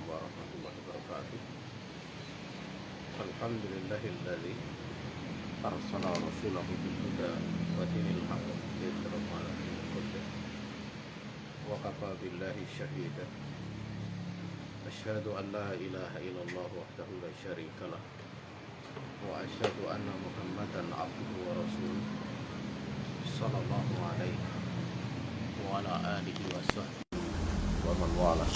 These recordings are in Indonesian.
warahmatullahi wabarakatuh. Alhamdulillahilladzi arsala rasulahu bil huda wa dinil haqq liyudhhirahu 'ala dini kullihi wa kafa billahi shahida. Asyhadu an la ilaha illallah wahdahu la syarika lah wa asyhadu anna Muhammadan abduhu wa rasuluh sallallahu alaihi wa ala alihi wa sahbihi wa man walah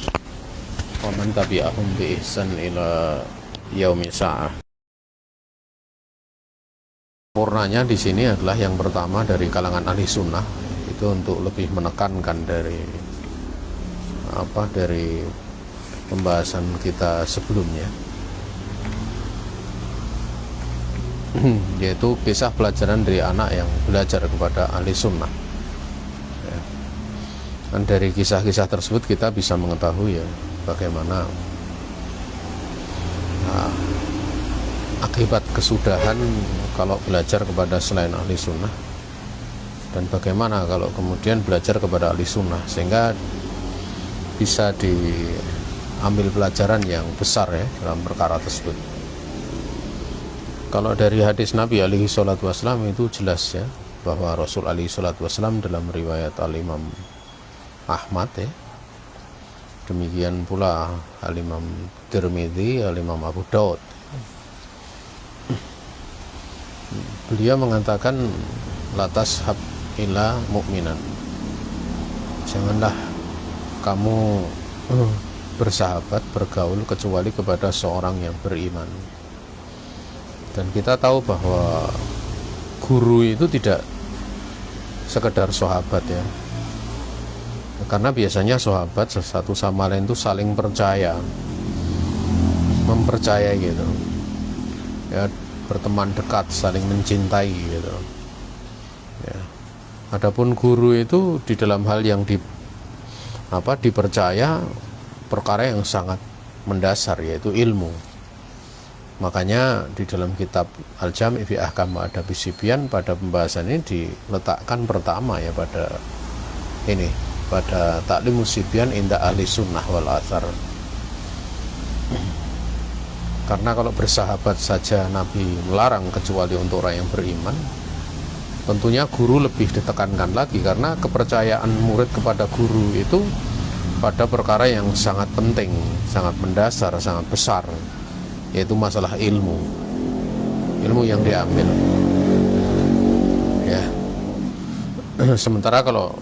wa man tabi'ahum bi ihsan ila yaumil sa'ah. Sempurnanya di sini adalah yang pertama dari kalangan ahli sunnah, itu untuk lebih menekankan dari pembahasan kita sebelumnya, yaitu kisah pelajaran dari anak yang belajar kepada ahli sunnah. Dan dari kisah-kisah tersebut kita bisa mengetahui ya bagaimana akibat kesudahan kalau belajar kepada selain ahli sunnah, dan bagaimana kalau kemudian belajar kepada ahli sunnah, sehingga bisa diambil pelajaran yang besar ya dalam perkara tersebut. Kalau dari hadis Nabi alaihi salatu wassalam itu jelas ya, bahwa Rasul alaihi salatu wassalam dalam riwayat Al-Imam Ahmad ya, demikian pula Al-Imam Tirmidzi, Al-Imam Abu Daud, beliau mengatakan la tashab illa mu'minan, janganlah kamu bersahabat, bergaul kecuali kepada seorang yang beriman. Dan kita tahu bahwa guru itu tidak sekedar sahabat ya, karena biasanya sahabat satu sama lain itu saling percaya, mempercayai gitu ya, berteman dekat, saling mencintai gitu ya. Adapun guru itu di dalam hal yang dipercaya perkara yang sangat mendasar, yaitu ilmu. Makanya di dalam kitab Al-Jami' fi Ahkam Adabi Sibyan pada pembahasan ini diletakkan pertama ya pada Ta'limus Sibyan inda ahli sunnah wal athar. Karena kalau bersahabat saja Nabi melarang kecuali untuk orang yang beriman, tentunya guru lebih ditekankan lagi, karena kepercayaan murid kepada guru itu pada perkara yang sangat penting, sangat mendasar, sangat besar, yaitu masalah ilmu yang diambil ya. Sementara kalau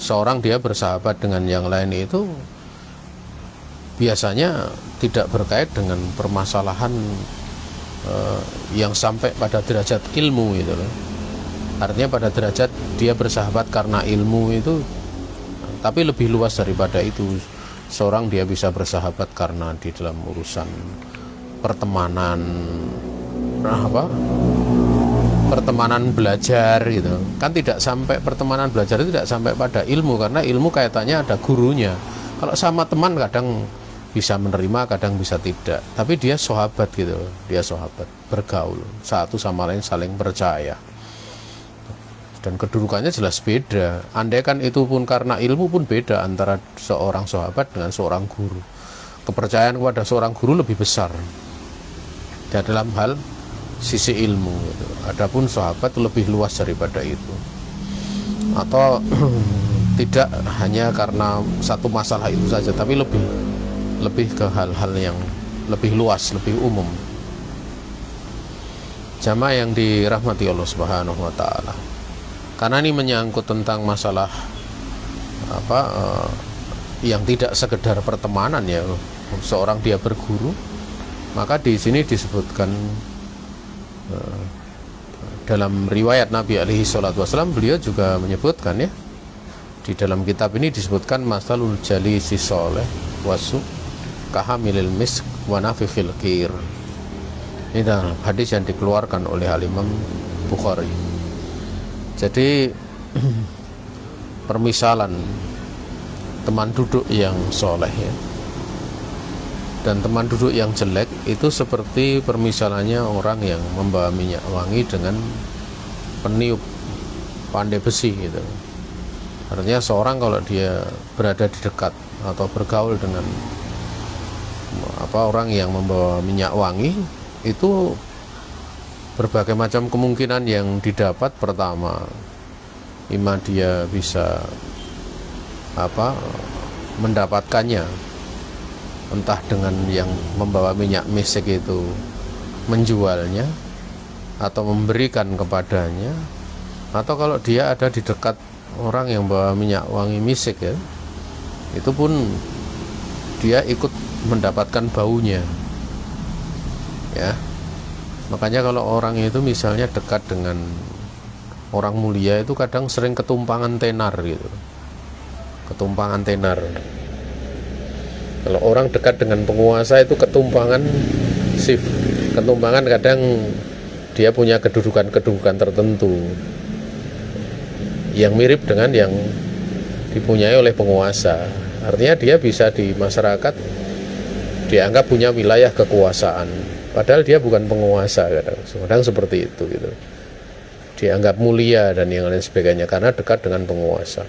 seorang dia bersahabat dengan yang lain itu biasanya tidak berkait dengan permasalahan yang sampai pada derajat ilmu gitu loh. Artinya pada derajat dia bersahabat karena ilmu itu, tapi lebih luas daripada itu. Seorang dia bisa bersahabat karena di dalam urusan pertemanan belajar gitu kan, tidak sampai pertemanan belajar itu tidak sampai pada ilmu, karena ilmu kaitannya ada gurunya. Kalau sama teman kadang bisa menerima, kadang bisa tidak, tapi dia sahabat gitu, dia sahabat, bergaul satu sama lain, saling percaya, dan kedudukannya jelas beda. Andaikan itu pun karena ilmu pun beda antara seorang sahabat dengan seorang guru. Kepercayaan kepada seorang guru lebih besar ya dalam hal sisi ilmu gitu. Adapun sahabat lebih luas daripada itu, atau tidak hanya karena satu masalah itu saja, tapi lebih ke hal-hal yang lebih luas, lebih umum. Jamaah yang dirahmati Allah Subhanahu wa taala, karena ini menyangkut tentang masalah yang tidak sekedar pertemanan ya, seorang dia berguru, maka di sini disebutkan dalam riwayat Nabi alaihi salatu wasallam, beliau juga menyebutkan ya, di dalam kitab ini disebutkan masalul jalisi sholeh wasu kahamilil misk wa nafikhil qir. Ini dalam hadis yang dikeluarkan oleh Al-Imam Bukhari. Jadi permisalan teman duduk yang soleh ya, dan teman duduk yang jelek itu seperti permisalannya orang yang membawa minyak wangi dengan peniup pandai besi gitu. Artinya seorang kalau dia berada di dekat atau bergaul dengan orang yang membawa minyak wangi itu berbagai macam kemungkinan yang didapat. Pertama, ima dia bisa mendapatkannya entah dengan yang membawa minyak misik itu menjualnya atau memberikan kepadanya, atau kalau dia ada di dekat orang yang bawa minyak wangi misik ya, itu pun dia ikut mendapatkan baunya ya. Makanya kalau orang itu misalnya dekat dengan orang mulia itu kadang sering ketumpangan tenar gitu, ketumpangan tenar. Kalau orang dekat dengan penguasa itu ketumpangan shift, ketumpangan kadang dia punya kedudukan tertentu yang mirip dengan yang dipunyai oleh penguasa. Artinya dia bisa di masyarakat dianggap punya wilayah kekuasaan, padahal dia bukan penguasa. Kadang seperti itu gitu. Dianggap mulia dan yang lain sebagainya karena dekat dengan penguasa.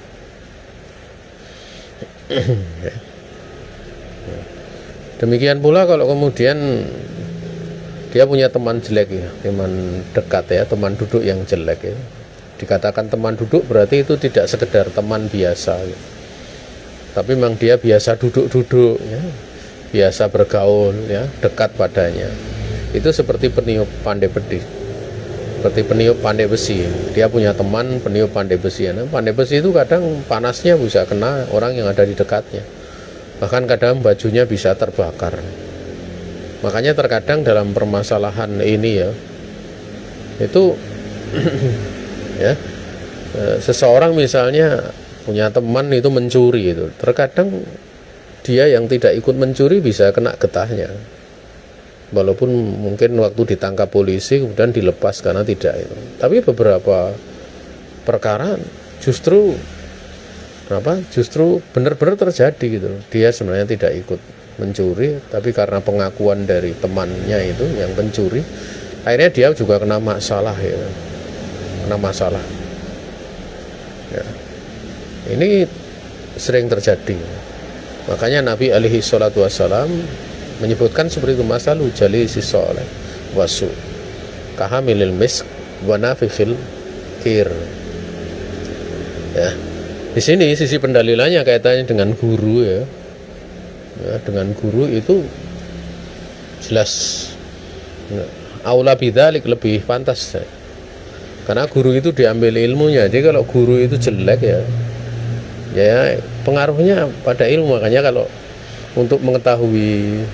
Demikian pula kalau kemudian dia punya teman jelek ya, teman dekat ya, teman duduk yang jelek ya. Dikatakan teman duduk berarti itu tidak sekedar teman biasa ya. Tapi memang dia biasa duduk-duduk ya, biasa bergaul ya, dekat padanya. Itu seperti peniup pandai besi, seperti peniup pandai besi. Dia punya teman peniup pandai besi. Nah, pandai besi itu kadang panasnya bisa kena orang yang ada di dekatnya, bahkan kadang bajunya bisa terbakar. Makanya terkadang dalam permasalahan ini ya, itu ya, seseorang misalnya punya teman itu mencuri, itu terkadang dia yang tidak ikut mencuri bisa kena getahnya, walaupun mungkin waktu ditangkap polisi kemudian dilepas karena tidak itu. Tapi beberapa perkara justru benar-benar terjadi gitu. Dia sebenarnya tidak ikut mencuri, tapi karena pengakuan dari temannya itu yang pencuri, akhirnya dia juga kena masalah ya, kena masalah ya. Ini sering terjadi. Makanya Nabi alaihi salatu wassalam menyebutkan seperti itu, masalu jalisi sholeh wasu kahamilil misk wa nafikhil kir ya. Di sini sisi pendalilannya kaitannya dengan guru ya. Ya, dengan guru itu jelas aula bidzalik, lebih pantas ya. Karena guru itu diambil ilmunya. Jadi kalau guru itu jelek ya pengaruhnya pada ilmu. Makanya kalau untuk mengetahui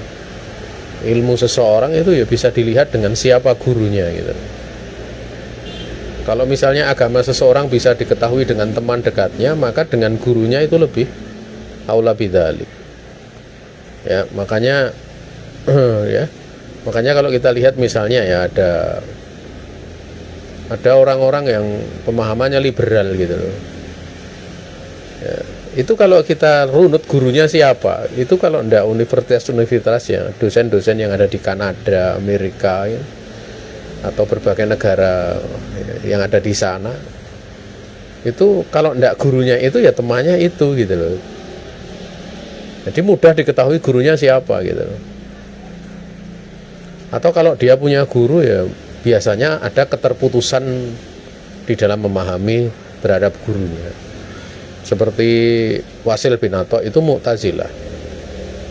ilmu seseorang itu ya bisa dilihat dengan siapa gurunya gitu. Kalau misalnya agama seseorang bisa diketahui dengan teman dekatnya, maka dengan gurunya itu lebih aula bidzalik. Ya, makanya ya. Makanya kalau kita lihat misalnya ya ada orang-orang yang pemahamannya liberal gitu loh. Ya, itu kalau kita runut gurunya siapa? Itu kalau enggak universitas ya, dosen-dosen yang ada di Kanada, Amerika ya, atau berbagai negara yang ada di sana. Itu kalau enggak gurunya itu ya temannya itu gitu loh. Jadi mudah diketahui gurunya siapa gitu loh. Atau kalau dia punya guru ya biasanya ada keterputusan di dalam memahami terhadap gurunya. Seperti Wasil bin Atha itu Mu'tazilah.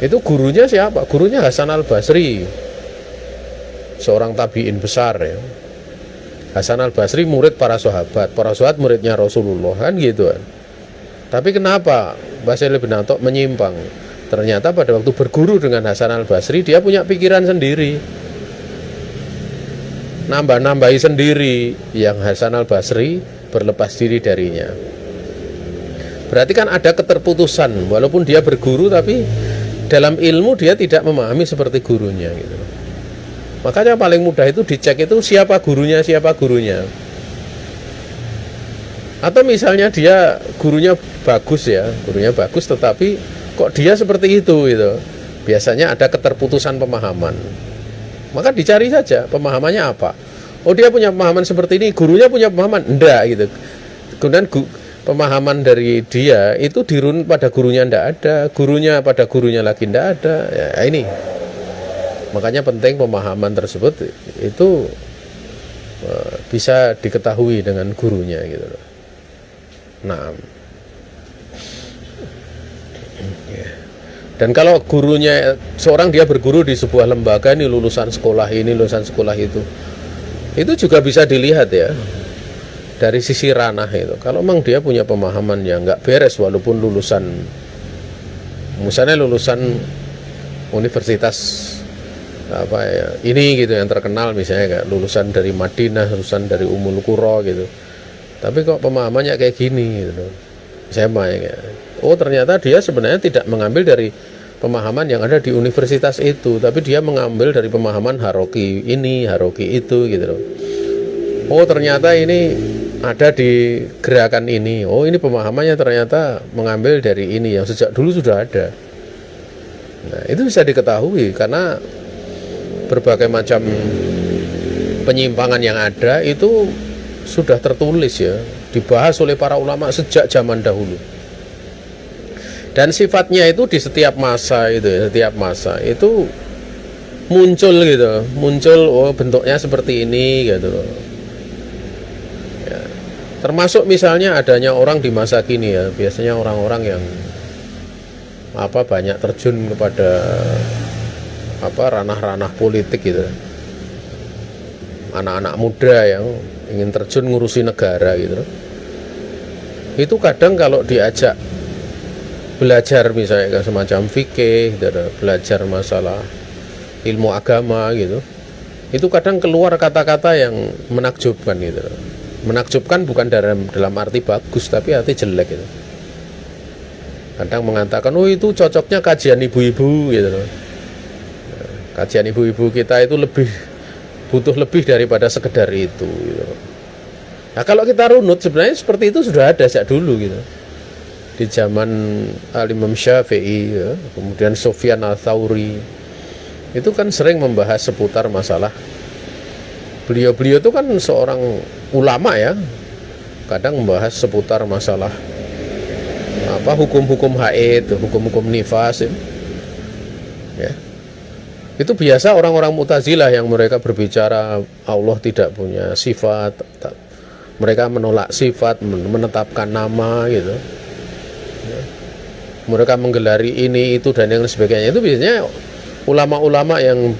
Itu gurunya siapa? Gurunya Hasan al-Basri, seorang tabi'in besar ya. Hasan al-Basri murid para sahabat muridnya Rasulullah kan gitu kan. Tapi kenapa Wasil bin Atha menyimpang? Ternyata pada waktu berguru dengan Hasan al-Basri dia punya pikiran sendiri, nambah-nambahi sendiri yang Hasan al-Basri berlepas diri darinya. Berarti kan ada keterputusan, walaupun dia berguru tapi dalam ilmu dia tidak memahami seperti gurunya gitu. Makanya paling mudah itu dicek itu siapa gurunya. Atau misalnya dia gurunya bagus tetapi kok dia seperti itu gitu. Biasanya ada keterputusan pemahaman. Maka dicari saja pemahamannya apa. Oh, dia punya pemahaman seperti ini, gurunya punya pemahaman enggak gitu. Kemudian pemahaman dari dia itu dirun pada gurunya enggak ada, gurunya pada gurunya lagi enggak ada. Ya ini Makanya penting pemahaman tersebut itu bisa diketahui dengan gurunya gitu loh. Nah, dan kalau gurunya seorang dia berguru di sebuah lembaga, ini lulusan sekolah ini, lulusan sekolah itu juga bisa dilihat ya dari sisi ranah itu. Kalau memang dia punya pemahaman yang nggak beres, walaupun lulusan, misalnya lulusan universitas apa ya ini gitu yang terkenal, misalnya kayak lulusan dari Madinah, lulusan dari Ummul Qura gitu, tapi kok pemahamannya kayak gini gitu, SMA ya. Oh ternyata dia sebenarnya tidak mengambil dari pemahaman yang ada di universitas itu, tapi dia mengambil dari pemahaman Haroki ini, Haroki itu gitu loh. Oh ternyata ini ada di gerakan ini. Oh ini pemahamannya ternyata mengambil dari ini yang sejak dulu sudah ada. Nah itu bisa diketahui karena berbagai macam penyimpangan yang ada itu sudah tertulis ya, dibahas oleh para ulama sejak zaman dahulu. Dan sifatnya itu di setiap masa itu ya, setiap masa itu muncul gitu, muncul oh bentuknya seperti ini gitu loh. Ya. Termasuk misalnya adanya orang di masa kini ya, biasanya orang-orang yang apa banyak terjun kepada apa ranah-ranah politik gitu. Anak-anak muda yang ingin terjun ngurusi negara gitu. Itu kadang kalau diajak belajar misalnya semacam fikih, belajar masalah ilmu agama gitu, itu kadang keluar kata-kata yang menakjubkan gitu. Menakjubkan bukan dalam arti bagus, tapi arti jelek gitu. Kadang mengatakan, oh itu cocoknya kajian ibu-ibu gitu. Kajian ibu-ibu kita itu butuh lebih daripada sekedar itu gitu. Nah kalau kita runut sebenarnya seperti itu sudah ada sejak dulu gitu. Di zaman Al-Imam Syafi'i ya, kemudian Sufyan Ats-Tsauri itu kan sering membahas seputar masalah, beliau itu kan seorang ulama ya, kadang membahas seputar masalah apa hukum-hukum haid, hukum-hukum nifas ya. Itu biasa orang-orang Mu'tazilah yang mereka berbicara Allah tidak punya sifat, mereka menolak sifat, menetapkan nama gitu. Mereka menggelari ini itu dan yang sebagainya. Itu biasanya ulama-ulama yang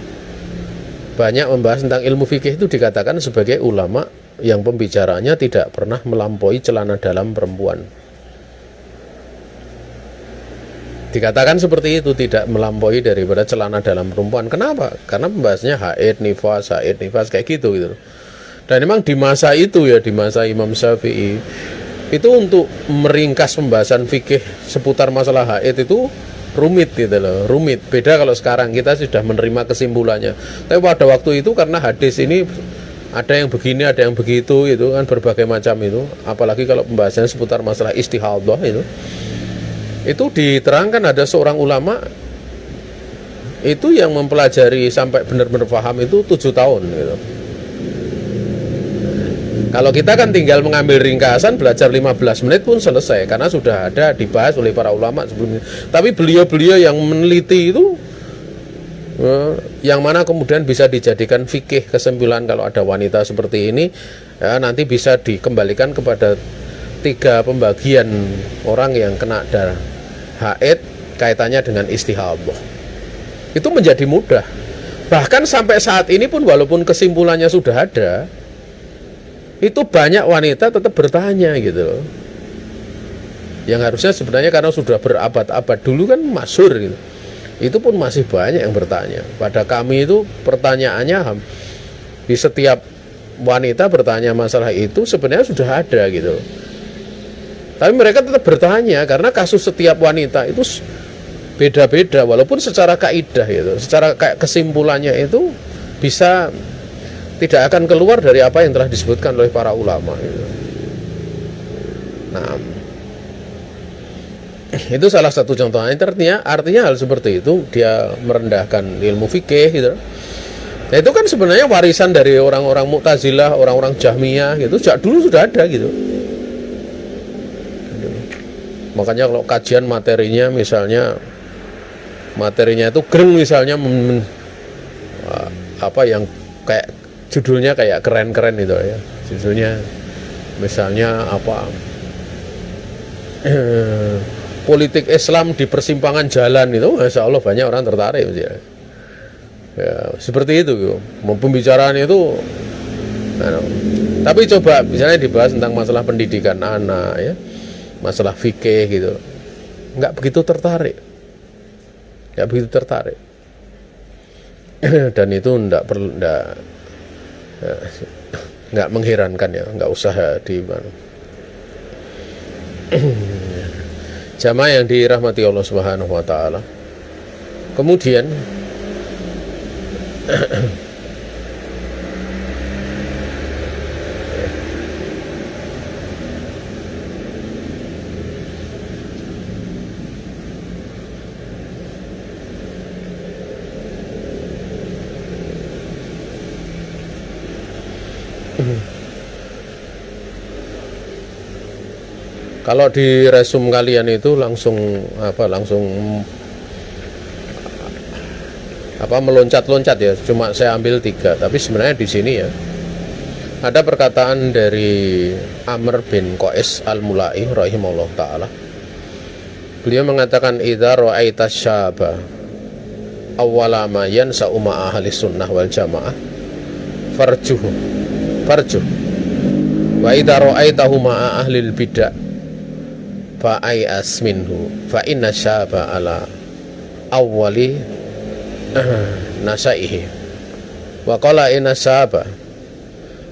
banyak membahas tentang ilmu fikih itu dikatakan sebagai ulama yang pembicaranya tidak pernah melampaui celana dalam perempuan. Dikatakan seperti itu, tidak melampaui daripada celana dalam perempuan. Kenapa? Karena pembahasannya haid nifas kayak gitu. Dan memang di masa itu ya, di masa Imam Syafi'i itu untuk meringkas pembahasan fikih seputar masalah haid itu rumit gitu loh, rumit. Beda kalau sekarang kita sudah menerima kesimpulannya. Tapi pada waktu itu karena hadis ini ada yang begini, ada yang begitu, itu kan berbagai macam itu. Apalagi kalau pembahasannya seputar masalah istihadhah itu diterangkan ada seorang ulama itu yang mempelajari sampai benar-benar paham itu 7 tahun gitu. Kalau kita kan tinggal mengambil ringkasan, belajar 15 menit pun selesai karena sudah ada dibahas oleh para ulama sebelumnya. Tapi beliau-beliau yang meneliti itu yang mana kemudian bisa dijadikan fikih kesimpulan kalau ada wanita seperti ini ya, nanti bisa dikembalikan kepada 3 pembagian orang yang kena darah haid kaitannya dengan istihadhah. Itu menjadi mudah. Bahkan sampai saat ini pun walaupun kesimpulannya sudah ada, itu banyak wanita tetap bertanya gitu loh. Yang harusnya sebenarnya karena sudah berabad-abad dulu kan masyhur gitu. Itu pun masih banyak yang bertanya. Pada kami itu pertanyaannya di setiap wanita bertanya masalah itu sebenarnya sudah ada gitu. Tapi mereka tetap bertanya karena kasus setiap wanita itu beda-beda walaupun secara kaidah gitu. Secara kayak kesimpulannya itu bisa tidak akan keluar dari apa yang telah disebutkan oleh para ulama gitu. Nah, itu salah satu contoh. Artinya hal seperti itu dia merendahkan ilmu fikih gitu. Nah, itu kan sebenarnya warisan dari orang-orang Mu'tazilah, orang-orang Jahmiyah gitu. Sejak dulu sudah ada gitu. Makanya kalau kajian materinya misalnya itu greng misalnya apa yang kayak judulnya kayak keren-keren itu ya. Judulnya misalnya apa? Politik Islam di persimpangan jalan itu, Masya Allah banyak orang tertarik ya. Ya, seperti itu pembicaraan itu. Tapi coba misalnya dibahas tentang masalah pendidikan anak ya, masalah fikih gitu, nggak begitu tertarik. Dan itu nggak mengherankan ya, nggak usah di mana. Jamaah yang dirahmati Allah Subhanahu wa taala. Kemudian kalau di resume kalian itu langsung meloncat-loncat ya, cuma saya ambil 3, tapi sebenarnya di sini ya ada perkataan dari Amr bin Qais al-Mulai rahimahullah ta'ala. Beliau mengatakan idza ra'aita syaba awwala ma yansa'u ma'a ahli sunnah wal jamaah farjuh wa idza ra'aitahu ma'a ahli bidah fa'ayas minhu fa inna syaba ala awwali nasaihi wa qala inna syaba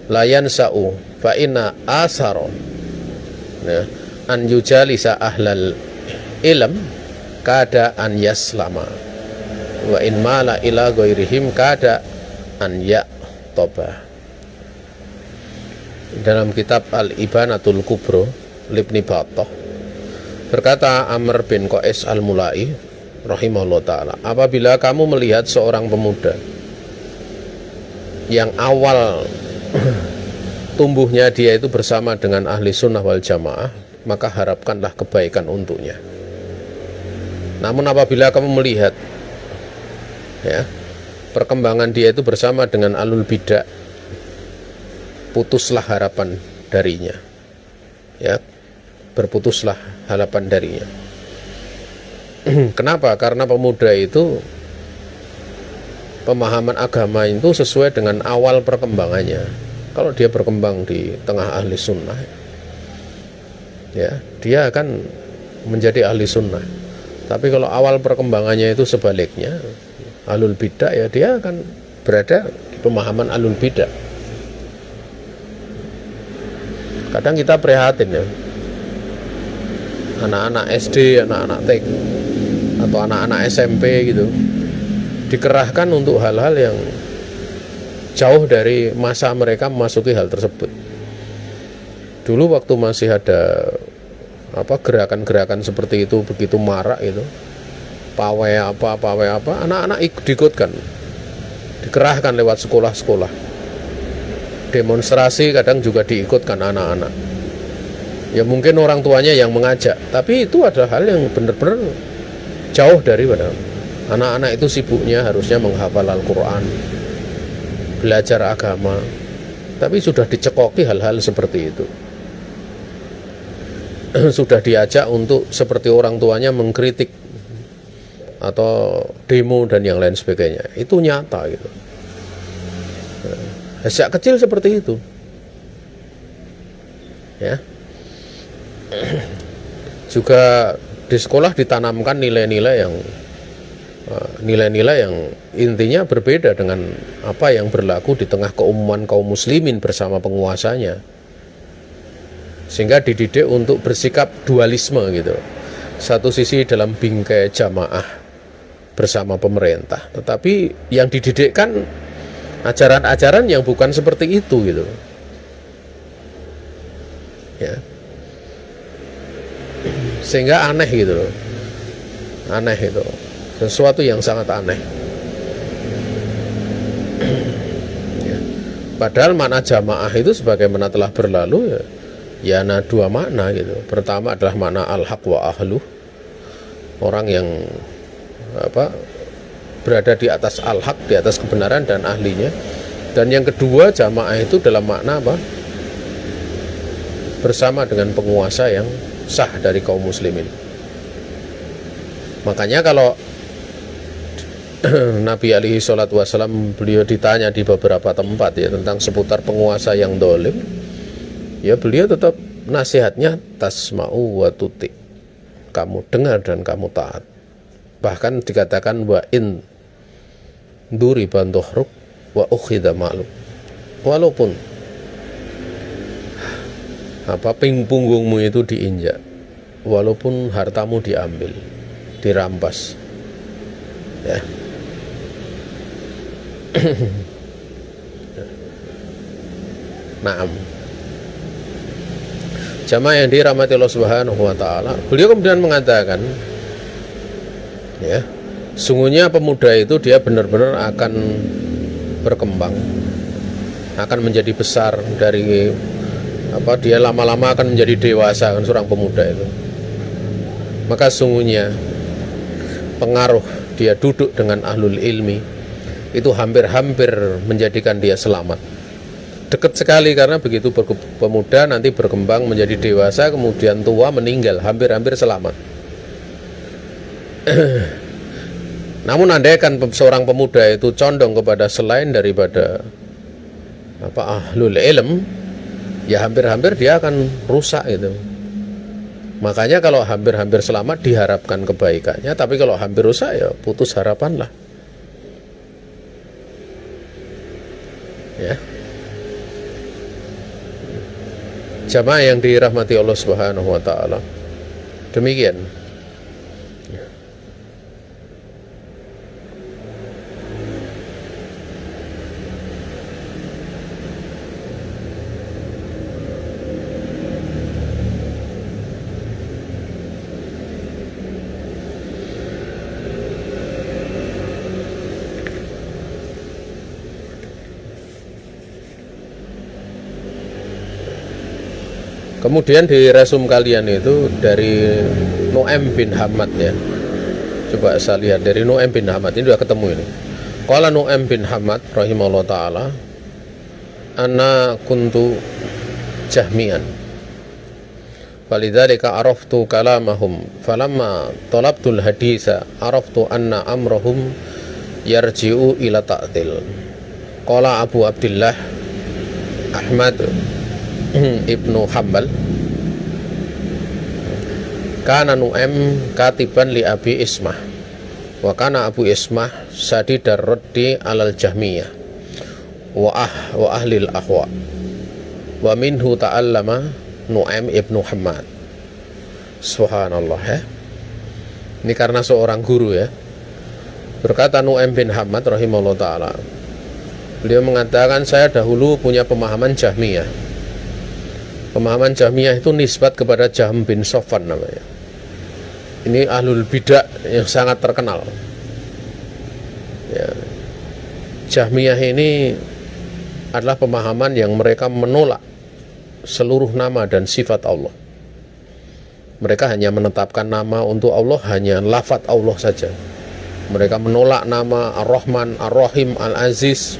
la yansa'u fa inna asaro an yujalisa ahlal ilm kada an yaslama wa in mala ila ghairihim kada an ya'toba. Dalam kitab Al-Ibanatul Kubro Libni Battah berkata Amr bin Qais al-Mulai rahimahullah ta'ala, apabila kamu melihat seorang pemuda yang awal tumbuhnya dia itu bersama dengan ahli sunnah wal jamaah, maka harapkanlah kebaikan untuknya. Namun apabila kamu melihat ya perkembangan dia itu bersama dengan alul bidah, putuslah harapan darinya ya, berputuslah harapan darinya. Kenapa? Karena pemuda itu pemahaman agama itu sesuai dengan awal perkembangannya. Kalau dia berkembang di tengah ahli sunnah ya, dia akan menjadi ahli sunnah. Tapi kalau awal perkembangannya itu sebaliknya, alul bidah, ya dia akan berada di pemahaman alul bidah. Kadang kita prihatin ya, anak-anak SD, anak-anak TK atau anak-anak SMP gitu dikerahkan untuk hal-hal yang jauh dari masa mereka memasuki hal tersebut. Dulu waktu masih ada gerakan-gerakan seperti itu begitu marak itu, pawai apa, anak-anak diikutkan, dikerahkan lewat sekolah-sekolah. Demonstrasi kadang juga diikutkan anak-anak. Ya mungkin orang tuanya yang mengajak, tapi itu adalah hal yang benar-benar jauh daripada anak-anak itu sibuknya harusnya menghafal Al-Quran, belajar agama, tapi sudah dicekoki hal-hal seperti itu. Sudah diajak untuk seperti orang tuanya mengkritik atau demo dan yang lain sebagainya. Itu nyata gitu. Sejak kecil seperti itu ya. Juga di sekolah ditanamkan nilai-nilai yang intinya berbeda dengan apa yang berlaku di tengah keumuman kaum muslimin bersama penguasanya, sehingga dididik untuk bersikap dualisme gitu. Satu sisi dalam bingkai jamaah bersama pemerintah, tetapi yang dididikkan ajaran-ajaran yang bukan seperti itu gitu ya. Sehingga aneh gitu loh, aneh itu sesuatu yang sangat aneh ya. Padahal makna jamaah itu sebagaimana telah berlalu ya ada dua makna gitu. Pertama adalah makna al-haq wa ahluh, orang yang berada di atas al-haq, di atas kebenaran dan ahlinya. Dan yang kedua, jamaah itu dalam makna apa? Bersama dengan penguasa yang sah dari kaum muslimin. Makanya kalau Nabi alaihi salatu wassalam, beliau ditanya di beberapa tempat ya tentang seputar penguasa yang dolim, ya beliau tetap nasihatnya tasma'u wa tuti, kamu dengar dan kamu taat. Bahkan dikatakan wa in duriban dhuhruk wa ukhidha ma'luk, walaupun punggungmu itu diinjak, walaupun hartamu diambil, dirampas, ya. Naam. Jamaah yang dirahmati Allah Subhanahu wa taala, beliau kemudian mengatakan, ya, sungguhnya pemuda itu dia benar-benar akan berkembang, akan menjadi besar dari dia lama-lama akan menjadi dewasa, kan seorang pemuda itu. Maka sungguhnya pengaruh dia duduk dengan ahlul ilmi itu hampir-hampir menjadikan dia selamat. Dekat sekali, karena begitu pemuda nanti berkembang menjadi dewasa, kemudian tua meninggal, hampir-hampir selamat. Namun andaikan seorang pemuda itu condong kepada selain daripada ahlul ilm, ya hampir-hampir dia akan rusak gitu. Makanya kalau hampir-hampir selamat diharapkan kebaikannya, tapi kalau hampir rusak ya putus harapan lah. Ya. Jamaah yang dirahmati Allah Subhanahu wa taala. Demikian. Kemudian di resum kalian itu dari Nu'aim bin Hamad ya. Coba saya lihat dari Nu'aim bin Hamad, ini sudah ketemu ini. Qala Nu'aim bin Hamad rahimahullah ta'ala, anna kuntu jahmian, falidzalika araftu kalamahum, falamma talabtul haditha araftu anna amrahum yarji'u ila ta'til. Qala Abu Abdillah Ahmad Ibnu Hambal, kana Nu'aim katiban li Abi Ismah, wa kana Abu Ismah sadidar raddi alal jahmiyah wa ahlil ahwa, wa minhu ta'allama Nu'aim Ibnu Hammad. Subhanallah ya. Ini karena seorang guru ya. Berkata Nu'aim bin Hammad rahimahullah ta'ala, beliau mengatakan, saya dahulu punya pemahaman Jahmiyah. Pemahaman Jahmiyah itu nisbat kepada Jahm bin Safwan namanya. Ini ahlul bidah yang sangat terkenal ya. Jahmiyah ini adalah pemahaman yang mereka menolak seluruh nama dan sifat Allah. Mereka hanya menetapkan nama untuk Allah, hanya lafaz Allah saja. Mereka menolak nama Ar-Rahman, Ar-Rahim, Al-Aziz,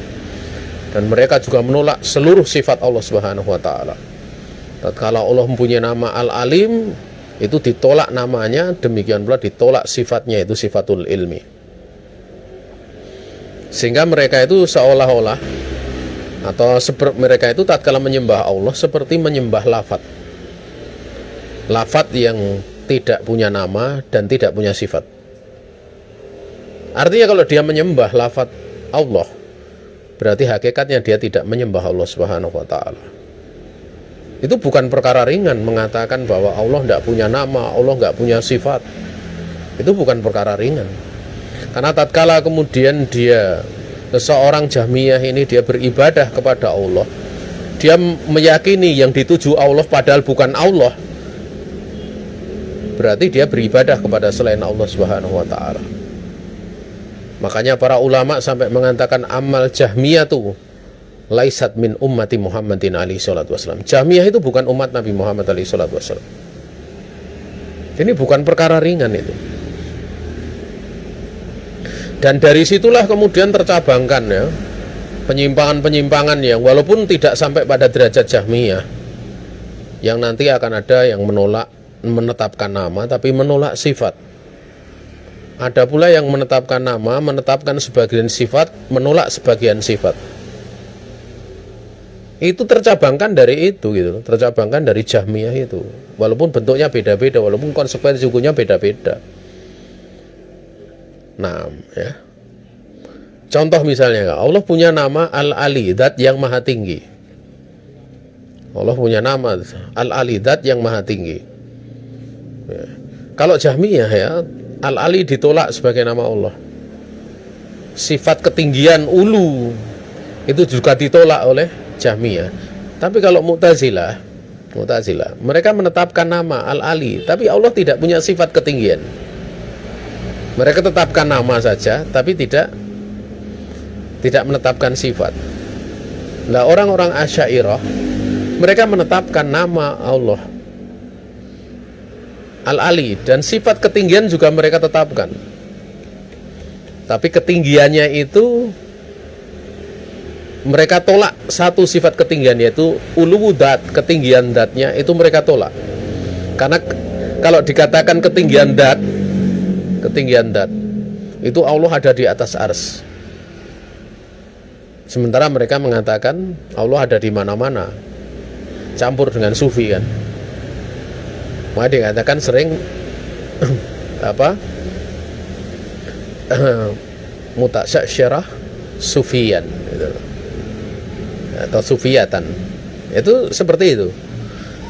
dan mereka juga menolak seluruh sifat Allah Subhanahu wa ta'ala. Tatkala Allah mempunyai nama Al-Alim, itu ditolak namanya, demikian pula ditolak sifatnya, itu sifatul ilmi. Sehingga mereka itu seolah-olah, atau mereka itu tatkala menyembah Allah seperti menyembah lafaz yang tidak punya nama dan tidak punya sifat. Artinya kalau dia menyembah lafaz Allah, berarti hakikatnya dia tidak menyembah Allah Subhanahu wa ta'ala. Itu bukan perkara ringan mengatakan bahwa Allah tidak punya nama, Allah tidak punya sifat. Itu bukan perkara ringan. Karena tatkala kemudian seseorang Jahmiyah ini dia beribadah kepada Allah, dia meyakini yang dituju Allah padahal bukan Allah, berarti dia beribadah kepada selain Allah Subhanahu wa ta'ala. Makanya para ulama sampai mengatakan amal Jahmiyah itu laisat min ummati Muhammadin alaihi salatu wassalam. Jahmiyah itu bukan umat Nabi Muhammad alaihi salatu wassalam. Ini bukan perkara ringan itu. Dan dari situlah kemudian tercabangkan ya penyimpangan-penyimpangan yang walaupun tidak sampai pada derajat Jahmiyah, yang nanti akan ada yang menolak menetapkan nama tapi menolak sifat. Ada pula yang menetapkan nama, menetapkan sebagian sifat, menolak sebagian sifat. Itu tercabangkan dari itu gitu, tercabangkan dari Jahmiyah itu. Walaupun bentuknya beda-beda, walaupun konsekuensi hukumnya beda-beda. Nah, ya. Contoh misalnya, Allah punya nama Al-Ali, Zat yang maha tinggi. Allah punya nama Al-Ali, Zat yang maha tinggi. Ya. Kalau Jahmiyah ya, Al-Ali ditolak sebagai nama Allah. Sifat ketinggian ulu itu juga ditolak oleh Jahmiyah. Tapi kalau Mu'tazilah, mereka menetapkan nama Al-Ali, tapi Allah tidak punya sifat ketinggian. Mereka tetapkan nama saja, tapi tidak menetapkan sifat. Nah, orang-orang Asy'ariyah mereka menetapkan nama Allah Al-Ali dan sifat ketinggian juga mereka tetapkan. Tapi ketinggiannya itu mereka tolak satu sifat ketinggian, yaitu uluwudat, ketinggian datnya itu mereka tolak. Karena kalau dikatakan ketinggian dat itu Allah ada di atas ars. Sementara mereka mengatakan Allah ada di mana-mana. Campur dengan sufi kan. Maka dikatakan sering mutasyasyirah sufiyan gitu. Atau sufiyatan. Itu seperti itu.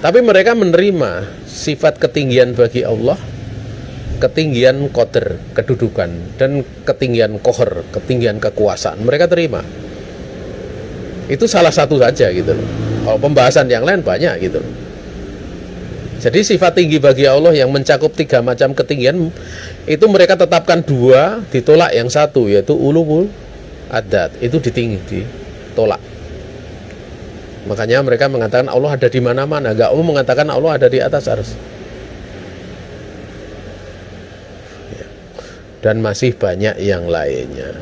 Tapi mereka menerima sifat ketinggian bagi Allah, ketinggian qadar, kedudukan, dan ketinggian qohar, ketinggian kekuasaan. Mereka terima. Itu salah satu saja gitu loh. Kalau pembahasan yang lain banyak gitu loh. Jadi sifat tinggi bagi Allah yang mencakup 3 macam ketinggian itu mereka tetapkan 2, ditolak yang satu, yaitu ulul adat, itu ditolak. Makanya mereka mengatakan Allah ada di mana-mana, enggak umum mengatakan Allah ada di atas arsy. Dan masih banyak yang lainnya.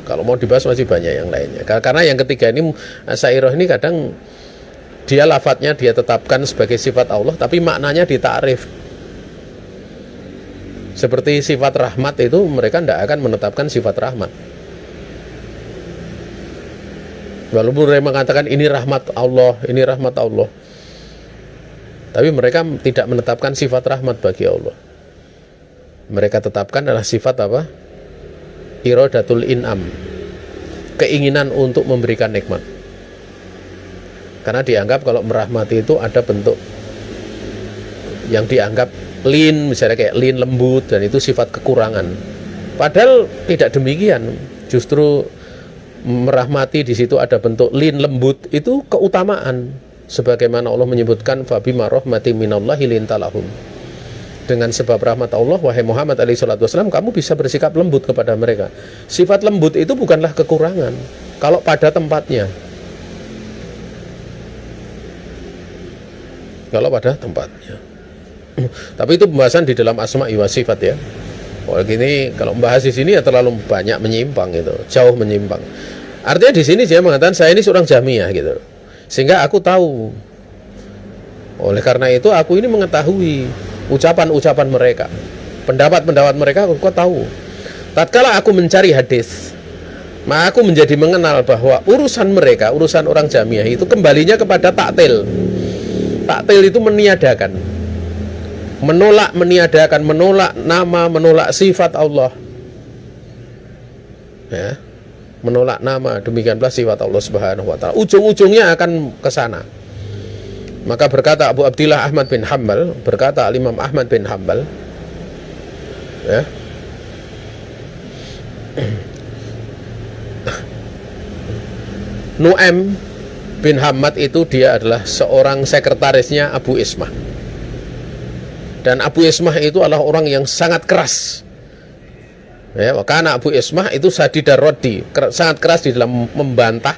Kalau mau dibahas masih banyak yang lainnya. Karena yang ketiga ini Asy'ariyah ini kadang dia lafadznya dia tetapkan sebagai sifat Allah, tapi maknanya ditakrif. Seperti sifat rahmat itu mereka tidak akan menetapkan sifat rahmat. Walaupun mereka mengatakan ini rahmat Allah, ini rahmat Allah, tapi mereka tidak menetapkan sifat rahmat bagi Allah. Mereka tetapkan adalah sifat apa? Iradatul in'am, keinginan untuk memberikan nikmat. Karena dianggap kalau merahmati itu ada bentuk yang dianggap lin, misalnya kayak lin, lembut, dan itu sifat kekurangan. Padahal tidak demikian. Justru merahmati di situ ada bentuk lin, lembut, itu keutamaan. Sebagaimana Allah menyebutkan fabima rahmati minallahi lintalahum. Dengan sebab rahmat Allah, wahai Muhammad SAW, kamu bisa bersikap lembut kepada mereka. Sifat lembut itu bukanlah kekurangan kalau pada tempatnya. Kalau pada tempatnya. Tapi itu pembahasan di dalam asma'i wa sifat ya. Kalau gini, kalau membahas di sini ya terlalu banyak menyimpang gitu, jauh menyimpang. Artinya di sini dia mengatakan saya ini seorang Jahmiyah gitu. Sehingga aku tahu. Oleh karena itu aku ini mengetahui ucapan-ucapan mereka, pendapat-pendapat mereka, aku tahu. Tatkala aku mencari hadis, maka aku menjadi mengenal bahwa urusan mereka, urusan orang Jahmiyah itu kembalinya kepada taktil. Taktil itu meniadakan, meniadakan, menolak nama, menolak sifat Allah. Ya, menolak nama, demikian pula sifat Allah Subhanahu wa taala. Ujung-ujungnya akan ke sana. Maka berkata Abu Abdillah Ahmad bin Hanbal, berkata Al-Imam Ahmad bin Hanbal, ya, Nu'aim bin Hamad itu dia adalah seorang sekretarisnya Abu Ismah. Dan Abu Ismah itu adalah orang yang sangat keras. Ya, karena Abu Ismah itu sadidar roddi, sangat keras di dalam membantah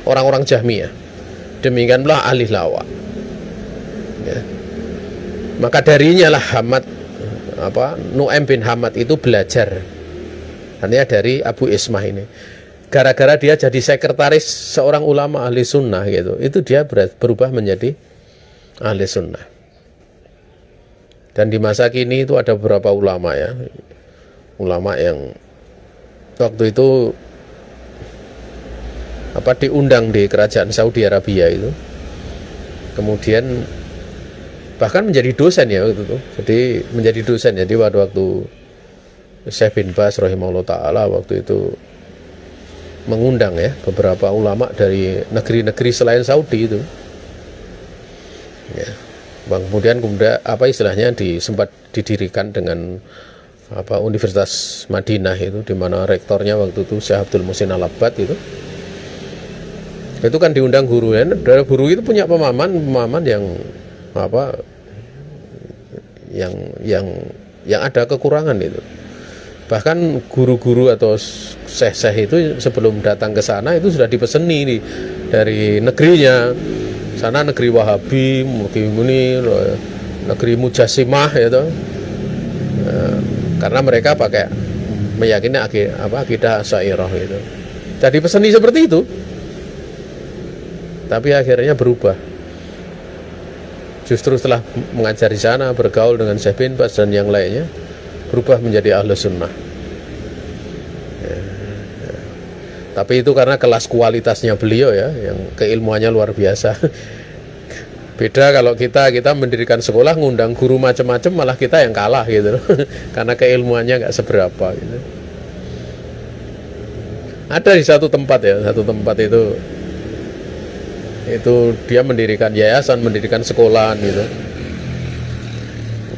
orang-orang Jahmiyah. Demikian pula ahli lawa. Ya. Maka darinya lah Nu'aim bin Hamad itu belajar hanya dari Abu Ismah ini. Gara-gara dia jadi sekretaris seorang ulama ahli sunnah gitu, itu dia berubah menjadi ahli sunnah. Dan di masa kini itu ada beberapa ulama ya, ulama yang waktu itu diundang di kerajaan Saudi Arabia itu, kemudian bahkan menjadi dosen ya waktu itu. Jadi menjadi dosen. Jadi waktu Syekh bin Baz rahimahullah ta'ala waktu itu mengundang ya beberapa ulama dari negeri-negeri selain Saudi itu ya. Kemudian istilahnya sempat didirikan dengan Universitas Madinah itu, di mana rektornya waktu itu Syekh Abdul Muhsin Al-Abbad itu kan diundang guru ya. Guru itu punya pemahaman yang ada kekurangan itu. Bahkan guru-guru atau syekh-syekh itu sebelum datang ke sana itu sudah dipeseni dari negerinya. Sana negeri Wahabi, negeri Mujassimah gitu. Karena mereka meyakini akidah Asy'ariyah gitu. Jadi peseni seperti itu. Tapi akhirnya berubah. Justru setelah mengajar di sana, bergaul dengan Syekh bin Baz dan yang lainnya, berubah menjadi ahlu sunnah. Tapi itu karena kelas kualitasnya beliau ya, yang keilmuannya luar biasa. Beda kalau kita mendirikan sekolah, ngundang guru macam-macam, malah kita yang kalah gitu loh. Karena keilmuannya nggak seberapa gitu. Ada di satu tempat itu dia mendirikan yayasan, mendirikan sekolahan gitu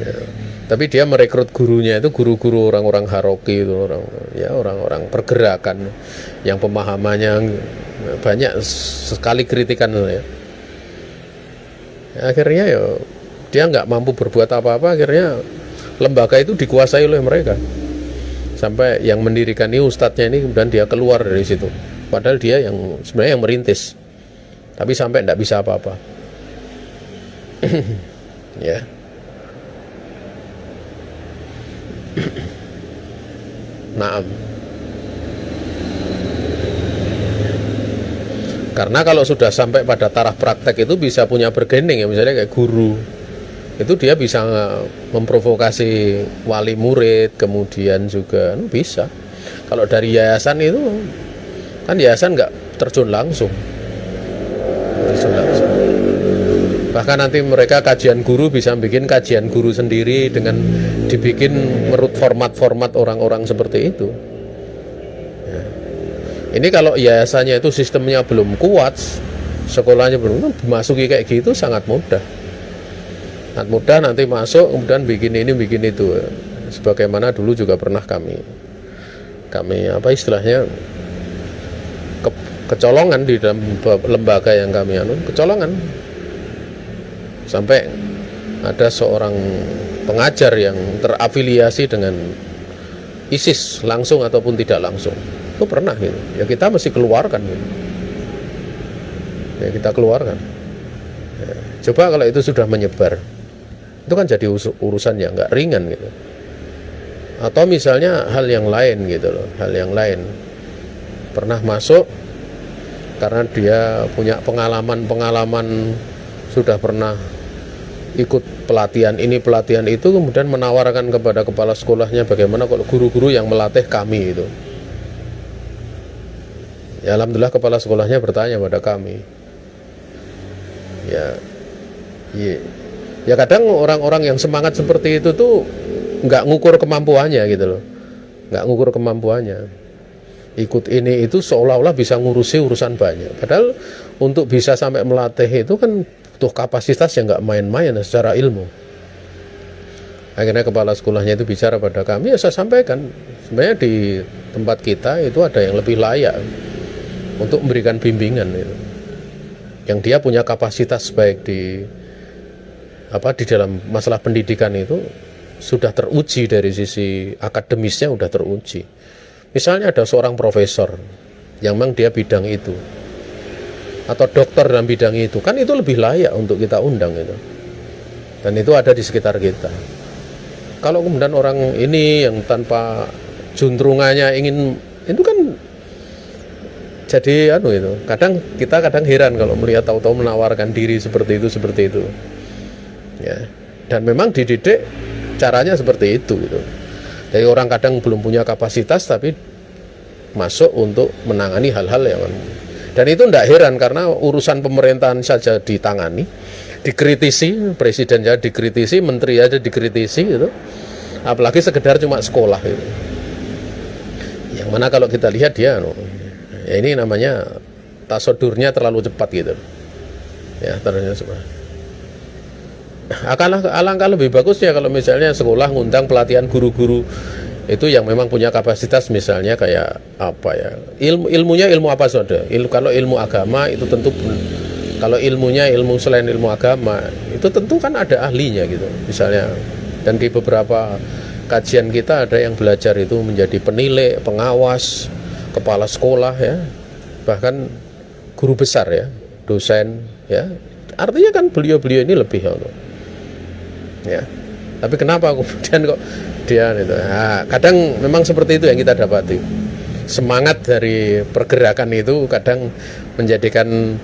ya. Tapi dia merekrut gurunya itu guru-guru orang-orang Haroki itu, orang-orang pergerakan yang pemahamannya banyak sekali kritikan ya. Akhirnya ya dia nggak mampu berbuat apa-apa, akhirnya lembaga itu dikuasai oleh mereka, sampai yang mendirikan ini ustadznya ini kemudian dia keluar dari situ, padahal dia yang sebenarnya yang merintis, tapi sampai nggak bisa apa-apa. Ya. Naam. Karena kalau sudah sampai pada taraf praktek itu bisa punya bergening ya, misalnya kayak guru itu dia bisa memprovokasi wali murid, kemudian juga bisa. Kalau dari yayasan itu kan yayasan nggak terjun langsung. Bahkan nanti mereka kajian guru bisa bikin kajian guru sendiri dengan dibikin menurut format-format orang-orang seperti itu ya. Ini kalau yayasannya itu sistemnya belum kuat, sekolahnya belum, masuki kayak gitu sangat mudah nanti masuk, kemudian bikin ini bikin itu. Sebagaimana dulu juga pernah kami istilahnya kecolongan di dalam lembaga yang kami kecolongan, sampai ada seorang pengajar yang terafiliasi dengan ISIS langsung ataupun tidak langsung. Itu pernah gitu. Ya kita mesti keluarkan gitu. Ya kita keluarkan. Ya, coba kalau itu sudah menyebar, itu kan jadi urusan yang nggak ringan gitu. Atau misalnya hal yang lain gitu loh, hal yang lain pernah masuk karena dia punya pengalaman sudah pernah ikut pelatihan ini pelatihan itu, kemudian menawarkan kepada kepala sekolahnya bagaimana kalau guru-guru yang melatih kami itu. Ya alhamdulillah kepala sekolahnya bertanya pada kami. Ya kadang orang-orang yang semangat seperti itu tuh nggak ngukur kemampuannya gitu loh, nggak ngukur kemampuannya. Ikut ini itu seolah-olah bisa ngurusi urusan banyak, padahal untuk bisa sampai melatih itu kan butuh kapasitas yang nggak main-main secara ilmu. Akhirnya kepala sekolahnya itu bicara pada kami, ya saya sampaikan sebenarnya di tempat kita itu ada yang lebih layak untuk memberikan bimbingan itu, yang dia punya kapasitas baik di dalam masalah pendidikan itu sudah teruji, dari sisi akademisnya sudah teruji. Misalnya ada seorang profesor yang memang dia bidang itu, atau dokter dalam bidang itu, kan itu lebih layak untuk kita undang itu. Dan itu ada di sekitar kita. Kalau kemudian orang ini yang tanpa juntrungannya ingin itu kan jadi itu. Kita kadang heran kalau melihat tahu-tahu menawarkan diri seperti itu. Ya. Dan memang dididik caranya seperti itu gitu. Jadi orang kadang belum punya kapasitas tapi masuk untuk menangani hal-hal yang, dan itu tidak heran karena urusan pemerintahan saja ditangani, dikritisi, presiden saja dikritisi, menteri aja dikritisi gitu. Apalagi sekedar cuma sekolah gitu. Yang mana kalau kita lihat dia ya ini namanya tasodurnya terlalu cepat gitu. Ya, terlalu cepat. Alangkah lebih bagus ya kalau misalnya sekolah ngundang pelatihan guru-guru itu yang memang punya kapasitas, misalnya kayak apa ya, ilmunya ilmu apa saja. Kalau ilmu agama itu tentu, kalau ilmunya ilmu selain ilmu agama itu tentu kan ada ahlinya gitu misalnya. Dan di beberapa kajian kita ada yang belajar itu menjadi penilai, pengawas, kepala sekolah ya, bahkan guru besar ya, dosen ya. Artinya kan beliau-beliau ini lebih ya. Tapi kenapa kemudian kok dia itu? Nah, kadang memang seperti itu yang kita dapati. Semangat dari pergerakan itu kadang menjadikan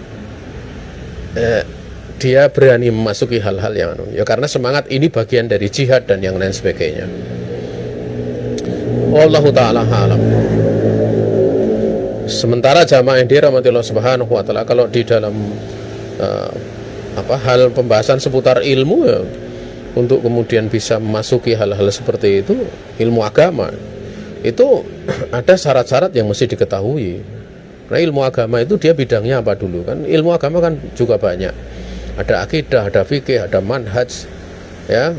dia berani memasuki hal-hal yang ya, karena semangat ini bagian dari jihad dan yang lain sebagainya. Wallahu ta'ala alam. Sementara jamaah yang dirahmati Allah Subhanahu wa taala, kalau di dalam hal pembahasan seputar ilmu ya, untuk kemudian bisa memasuki hal-hal seperti itu, ilmu agama itu ada syarat-syarat yang mesti diketahui. Nah, ilmu agama itu dia bidangnya apa dulu kan? Ilmu agama kan juga banyak. Ada akidah, ada fikih, ada manhaj, ya.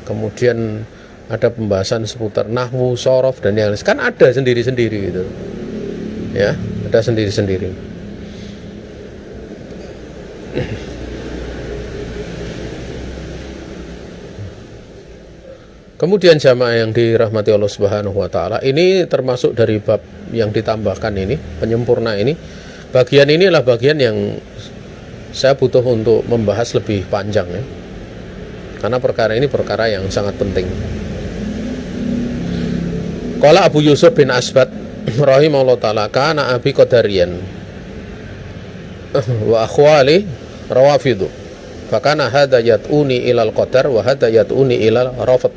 Kemudian ada pembahasan seputar nahwu, shorof dan yang lain. Kan ada sendiri-sendiri gitu. Ya, ada sendiri-sendiri. Kemudian jamaah yang dirahmati Allah Subhanahu wa taala, ini termasuk dari bab yang ditambahkan ini, penyempurna ini. Bagian ini adalah bagian yang saya butuh untuk membahas lebih panjang ya. Karena perkara ini perkara yang sangat penting. Qala Abu Yusuf bin Asbat rahimahullah taala, kana abi qadariyan wa akhwali rawafidu. Fakana hada yat'uni ilal qadar wa hada yat'uni ilal rafad.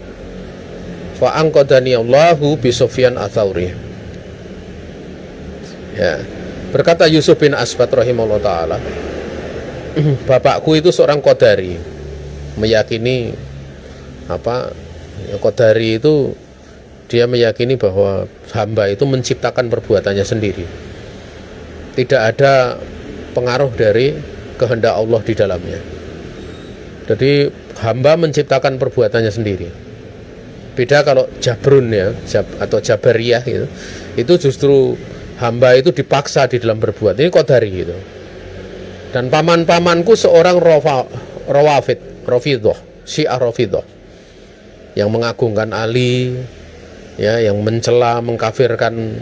Fa anqadani Allahu bi Sufyan Ats-Tsauri. Ya. Berkata Yusuf bin Asbat rahimahullah taala, bapakku itu seorang qadari, meyakini qadari itu dia meyakini bahwa hamba itu menciptakan perbuatannya sendiri. Tidak ada pengaruh dari kehendak Allah di dalamnya. Jadi hamba menciptakan perbuatannya sendiri. Beda kalau jabrun ya, atau jabariyah gitu. Itu justru hamba itu dipaksa di dalam berbuat. Ini qadari gitu. Dan paman-pamanku seorang Rafidah, Syiah Rafidah, yang mengagungkan Ali, ya, yang mencela, mengkafirkan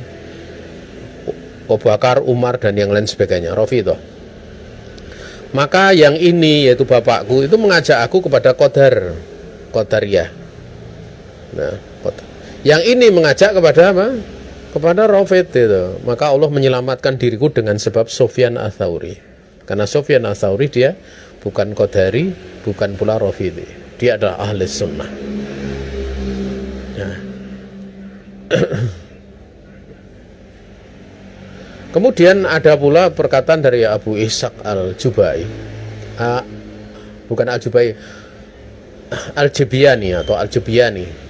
Abu Bakar, Umar dan yang lain sebagainya, Rafidah. Maka yang ini yaitu bapakku itu mengajak aku kepada Qadariyah. Nah, yang ini mengajak kepada apa? Kepada Rafid itu. Maka Allah menyelamatkan diriku dengan sebab Sufyan Ats-Tsauri. Karena Sufyan Ats-Tsauri dia bukan Qadari, bukan pula Rafidi. Dia adalah ahli sunnah. Nah. Kemudian ada pula perkataan dari Abu Ishaq Al-Jubai, bukan Al-Jubai, Al-Jibyani atau Al-Jubyani.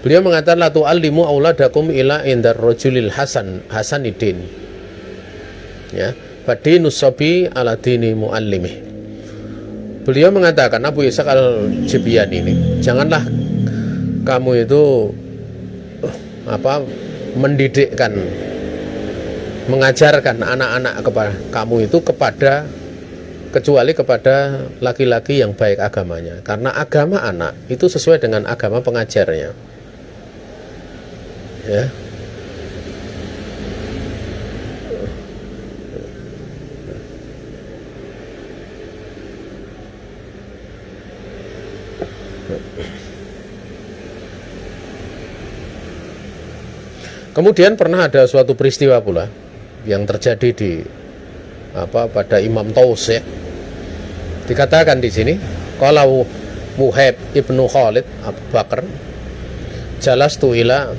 Beliau mengatakan, la tu'allimu auladakum ila indar rajulil hasanidin. Ya, fadinus sabi ala dini muallimi. Beliau mengatakan, Abu Ishaq Al-Jibyani ini, janganlah kamu itu mendidikkan, mengajarkan anak-anak kepada kamu itu kecuali kepada laki-laki yang baik agamanya, karena agama anak itu sesuai dengan agama pengajarnya. Ya. Kemudian pernah ada suatu peristiwa pula yang terjadi di pada Imam Taus ya. Dikatakan di sini, kalau Wuhaib ibnu Khalid Abu Bakar jalastu ila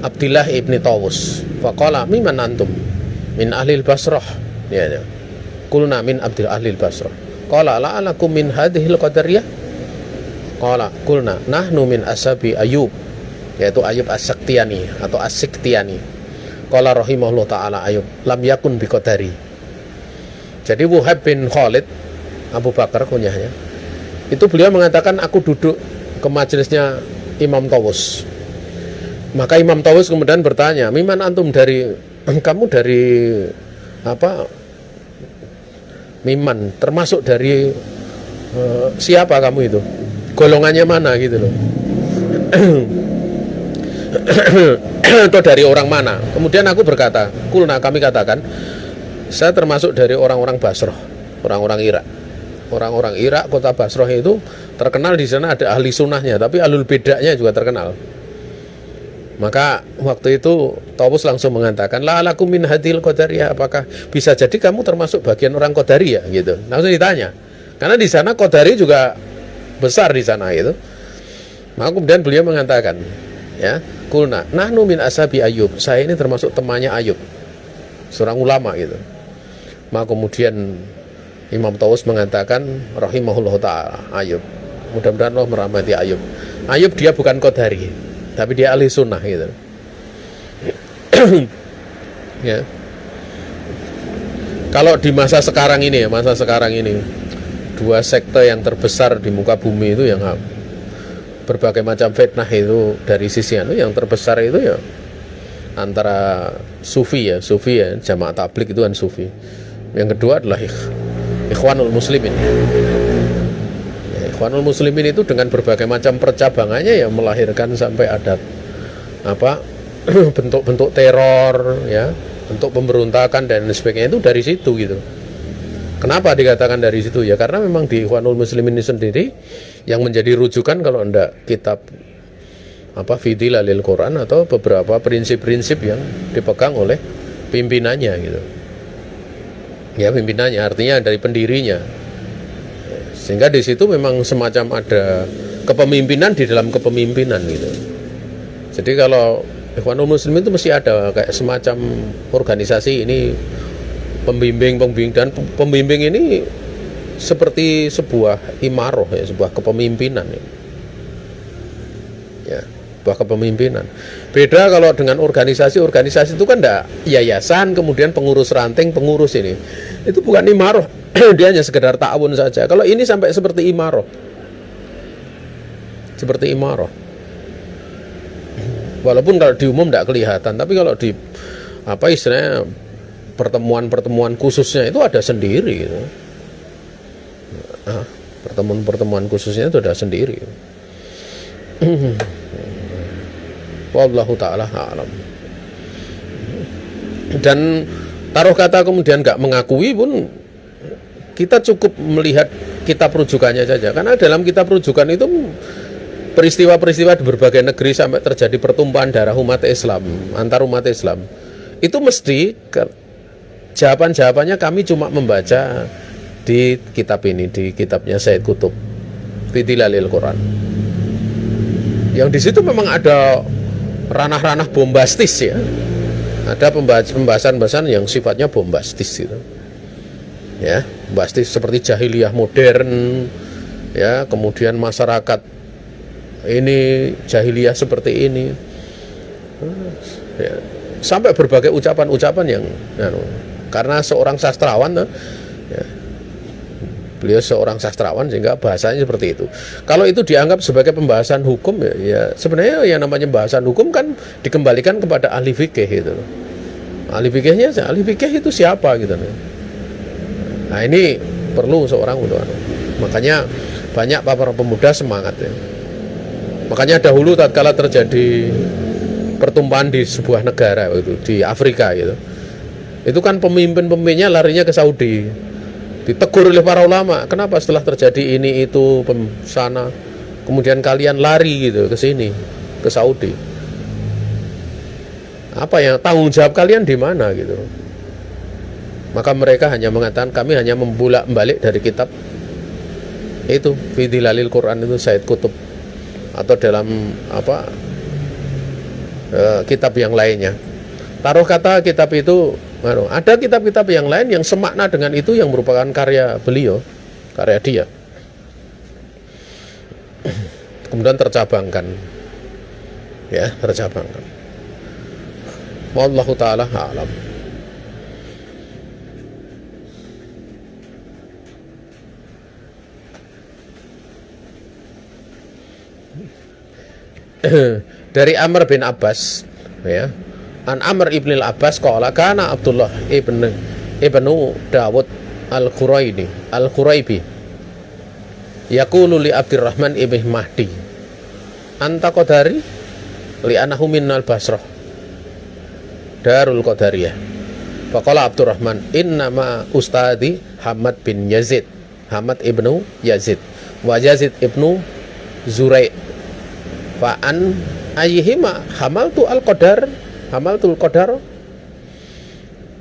Abdillah ibni Tawus faqala miman antum min ahlil Basrah ya. Qulna min Abdil ahlil Basrah qala la'alakum min hadhil qadariyah qala qulna nahnu min ashabi Ayub, yaitu Ayub As-Saktiani atau As-Siktiani. Qala rahimahullah ta'ala Ayub lam yakun biqadari. Jadi Wuhaib bin Khalid Abu Bakar kunyahnya itu, beliau mengatakan aku duduk ke majelisnya Imam Tawus. Maka Imam Tawus kemudian bertanya, miman antum, kamu dari apa? Miman, termasuk dari siapa kamu itu? Golongannya mana gitu loh. Atau dari orang mana? Kemudian aku berkata, kulna, kami katakan, saya termasuk dari orang-orang Basrah, orang-orang Irak. Orang-orang Irak, kota Basrah itu terkenal di sana ada ahli sunnahnya, tapi ahlul bid'ahnya juga terkenal. Maka waktu itu Tawus langsung mengatakan, la lakum min hadil qadariyah, apakah bisa jadi kamu termasuk bagian orang qadariyah gitu. Langsung ditanya. Karena di sana qadari juga besar di sana gitu. Maka kemudian beliau mengatakan, ya, kulna nahnu min ashabi Ayub, saya ini termasuk temannya Ayub, seorang ulama gitu. Maka kemudian Imam Tawus mengatakan rahimahullah ta'ala Ayub, mudah-mudahan Allah merahmati Ayub. Ayub dia bukan qadari, tapi dia ahli sunnah gitu. Ya. Kalau di masa sekarang ini dua sekte yang terbesar di muka bumi itu yang berbagai macam fitnah itu dari sisi yang terbesar itu ya antara sufi ya, jamaah tabligh itu kan sufi. Yang kedua adalah Ikhwanul Muslimin. Ya, Ikhwanul Muslimin itu dengan berbagai macam percabangannya ya melahirkan sampai ada bentuk-bentuk teror ya, bentuk pemberontakan dan sebagainya itu dari situ gitu. Kenapa dikatakan dari situ? Ya karena memang di Ikhwanul Muslimin ini sendiri yang menjadi rujukan kalau enggak kitab Fidilalil Quran atau beberapa prinsip-prinsip yang dipegang oleh pimpinannya gitu. Ya pimpinannya artinya dari pendirinya. Sehingga di situ memang semacam ada kepemimpinan di dalam kepemimpinan gitu. Jadi kalau Ikhwanul Muslimin itu mesti ada kayak semacam organisasi ini pembimbing dan pembimbing ini seperti sebuah imaroh ya, sebuah kepemimpinan ya, sebuah kepemimpinan. Beda kalau dengan organisasi itu kan enggak yayasan kemudian pengurus ranting, pengurus ini itu bukan imaroh. Dia hanya sekedar ta'awun saja. Kalau ini sampai seperti imaroh, walaupun kalau di umum enggak kelihatan, tapi kalau di istilahnya pertemuan khususnya itu ada sendiri gitu. Pertemuan khususnya itu ada sendiri. Wallahu ta'ala a'lam. Dan taruh kata kemudian nggak mengakui pun, kita cukup melihat kitab rujukannya saja. Karena dalam kitab rujukan itu peristiwa-peristiwa di berbagai negeri sampai terjadi pertumpahan darah umat Islam, antar umat Islam, itu mesti jawaban-jawabannya kami cuma membaca di kitab ini, di kitabnya Sayyid Qutb Fidilalil Quran. Yang di situ memang ada ranah-ranah bombastis ya, ada pembahasan-pembahasan yang sifatnya bombastis gitu ya, bombastis seperti jahiliyah modern ya, kemudian masyarakat ini jahiliyah seperti ini ya, sampai berbagai ucapan-ucapan yang karena seorang sastrawan ya, beliau seorang sastrawan sehingga bahasanya seperti itu. Kalau itu dianggap sebagai pembahasan hukum ya sebenarnya yang namanya pembahasan hukum kan dikembalikan kepada ahli fikih gitu. Ahli fikih itu siapa gitu. Nah ini perlu seorang untuk makanya banyak para pemuda semangat ya. Makanya dahulu tatkala terjadi pertumpahan di sebuah negara itu di Afrika gitu, itu kan pemimpinnya larinya ke Saudi. Ditegur oleh para ulama, kenapa setelah terjadi ini itu sana kemudian kalian lari gitu ke sini, ke Saudi. Apa yang tanggung jawab kalian di mana gitu. Maka mereka hanya mengatakan kami hanya membolak-balik dari kitab itu Fidilalil Quran itu Said Kutub atau dalam kitab yang lainnya. Taruh kata kitab itu, ada kitab-kitab yang lain yang semakna dengan itu yang merupakan karya beliau, karya dia. Kemudian tercabangkan, ya tercabangkan. Wallahu ta'ala a'lam. Dari Amr bin Abbas, ya, an Amr ibn al-Abbas qala kana Abdullah ibnu Dawud al-Quraibi yaqulu li Abdurrahman ibn Mahdi anta qadari li anahu minnal Basrah Darul Qadariyah. Faqala Abdurrahman innama ustadi Hamad bin Yazid, Hamad ibnu Yazid wa Yazid ibnu Zurai' fa'an ayihima hamaltul qadar.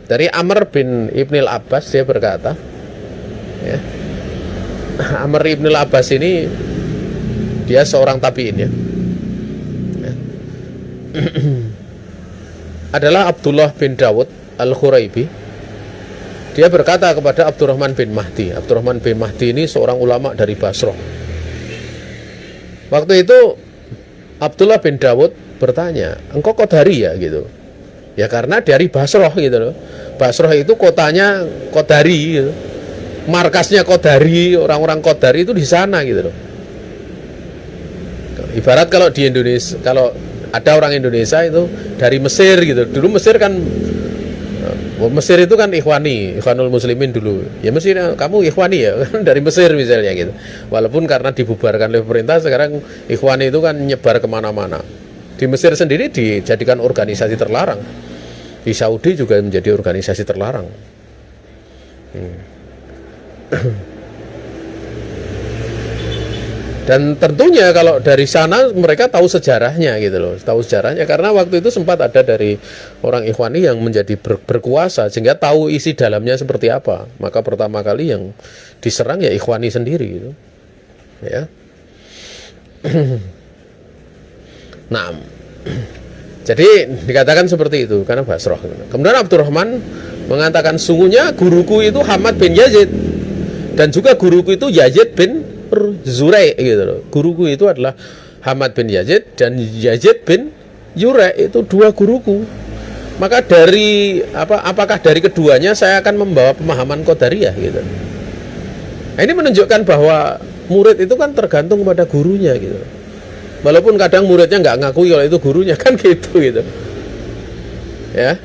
Dari Amr bin Ibn al-Abbas dia berkata, ya, Amr ibn al-Abbas ini dia seorang tabi'in, ya. Adalah Abdullah bin Dawud al-Khuraibi. Dia berkata kepada Abdurrahman bin Mahdi. Abdurrahman bin Mahdi ini seorang ulama dari Basrah. Waktu itu Abdullah bin Dawud bertanya, engkau Qadari ya gitu. Ya karena dari Basrah gitu loh. Basrah itu kotanya Qadari gitu. Markasnya Qadari, orang-orang Qadari itu di sana gitu loh. Ibarat kalau di Indonesia, kalau ada orang Indonesia itu dari Mesir gitu. Dulu Mesir kan, Mesir itu kan Ikhwanul Muslimin dulu. Ya Mesir, kamu Ikhwani ya, dari Mesir misalnya gitu. Walaupun karena dibubarkan oleh pemerintah, sekarang Ikhwani itu kan nyebar kemana-mana. Di Mesir sendiri dijadikan organisasi terlarang. Di Saudi juga menjadi organisasi terlarang. Dan tentunya kalau dari sana mereka tahu sejarahnya gitu loh, tahu sejarahnya karena waktu itu sempat ada dari orang Ikhwani yang menjadi berkuasa sehingga tahu isi dalamnya seperti apa. Maka pertama kali yang diserang ya Ikhwani sendiri gitu. Ya. Nah, jadi dikatakan seperti itu karena Basrah. Kemudian Abdurrahman mengatakan sungguhnya guruku itu Hamad bin Yazid dan juga guruku itu Yazid bin Zurai gitu loh. Guruku itu adalah Hamad bin Yazid dan Yazid bin Zurai, itu dua guruku. Maka dari apakah dari keduanya saya akan membawa pemahaman Qadariyah gitu. Nah, ini menunjukkan bahwa murid itu kan tergantung pada gurunya gitu. Walaupun kadang muridnya nggak ngakui kalau itu gurunya kan gitu. Ya.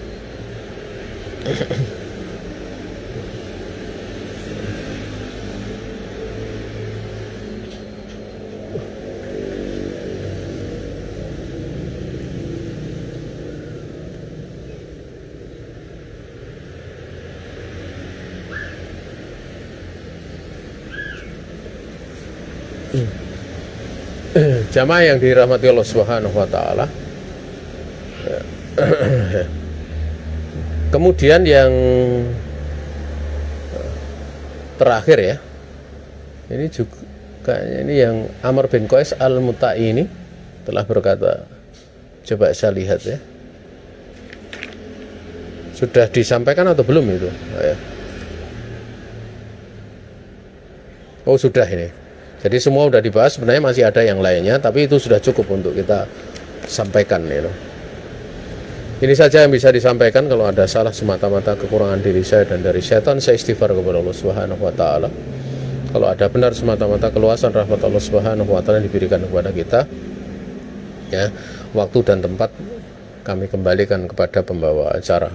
Jamaah yang dirahmati Allah Subhanahu wa taala. Kemudian yang terakhir ya. Ini juga kayaknya ini yang Amr bin Qais al-Muta'i ini telah berkata, coba saya lihat ya. Sudah disampaikan atau belum itu? Oh, sudah ini. Jadi semua sudah dibahas, sebenarnya masih ada yang lainnya, tapi itu sudah cukup untuk kita sampaikan. Ini saja yang bisa disampaikan. Kalau ada salah semata-mata kekurangan diri saya dan dari setan, saya istighfar kepada Allah Subhanahu wa taala. Kalau ada benar semata-mata keluasan rahmat Allah Subhanahu wa taala diberikan kepada kita, ya, waktu dan tempat kami kembalikan kepada pembawa acara.